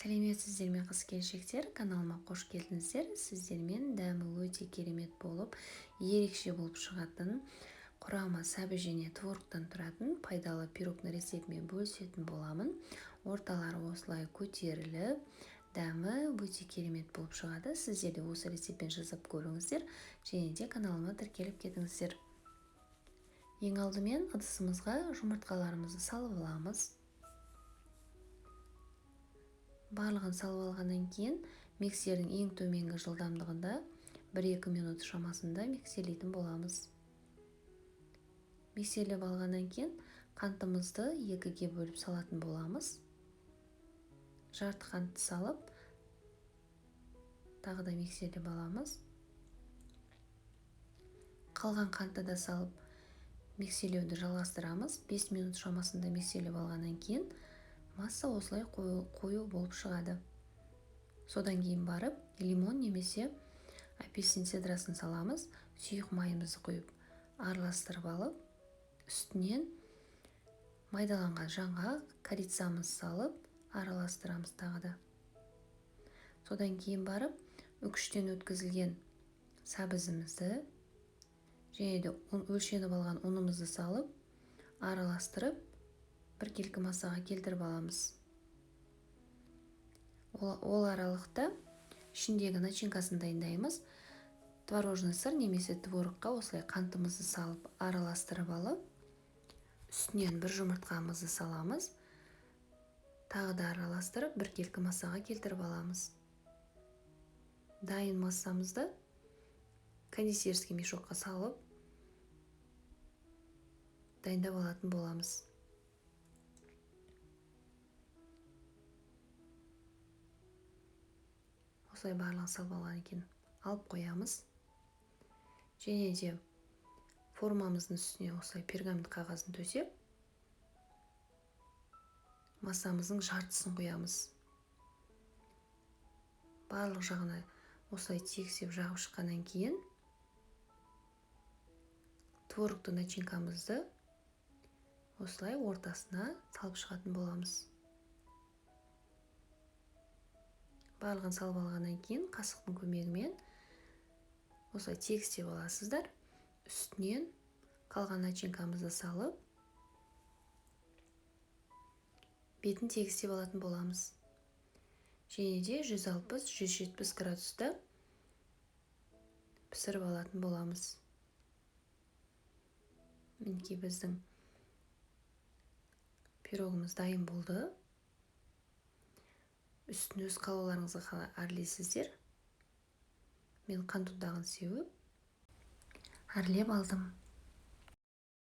Сәлеметсіздер ме қыз-келіншектер, каналыма қош келдіңіздер. Сіздермен дәмі өте керемет болып, ерекше болып шығатын, құрамы сәбіз және творогтан тұратын пайдалы пирогтың рецептімен бөлісетін боламын. Орталары осылай көтеріліп, дәмі өте керемет болып шығады. Сіздер де осы рецептпен жазып көріңіздер және де каналыма тіркеліп кетіңіздер. Ең алдымен ыдысымызға жұмыртқаларымызды салып аламыз. Барлығын салып алғаннан кейін миксердің ең төменгі жылдамдығында 1-2 минут шамасында миксерлейтін боламыз. Миксерлеп алғаннан кейін қантымызды 2-ге бөліп салатын боламыз. Жарты қантты салып, тағы да миксерлеп аламыз. Қалған қантты да салып, миксерлеуді жалғастырамыз. 5 минут шамасында миксерлеп алғаннан кейін масса осылай қою болып шығады. Содан кейін барып, лимон немесе апельсин седрасын саламыз. Сұйық майымызды құйып, араластырып алып, үстінен майдаланған жаңғақ, корицамыз салып, араластырамыз тағы да. Содан кейін барып, үкіштен өткізілген сәбізімізді және де өлшеніп алған ұнымызды салып, араластырып, біркелкі массаға келтіріп аламыз. Ол аралықта ішіндегі начинкасын дайындаймыз. Творожный сыр немесе творогқа осылай қантымызды салып, араластырып алып, үстінен бір жұмыртқамызды саламыз. Тағы да араластырып, біркелкі массаға келтіріп аламыз. Дайын массамызды кондитерский мешокқа салып, дайындап алатын боламыз. Осылай барлығын салып алған екен алып қоямыз. Және де формамыздың үстіне осылай пергамент қағазын төсеп, массамыздың жартысын құямыз. Барлық жағына осылай тегістеп жағып шыққаннан кейін творогты начинкамызды осылай ортасына салып шығатын боламыз. Барлығын салып алғаннан кейін қасықтың көмегімен осылай тегістеп аласыздар. Үстінен қалған начинкамызды салып, бетін тегістеп алатын боламыз. Және де 160-170 градуста пісіріп алатын боламыз. Мінекей біздің пирогымыз дайын болды. Үстін өз қалауларыңызға әрлейсіздер. Мен қант ұнтағын сеуіп әрлеп алдым.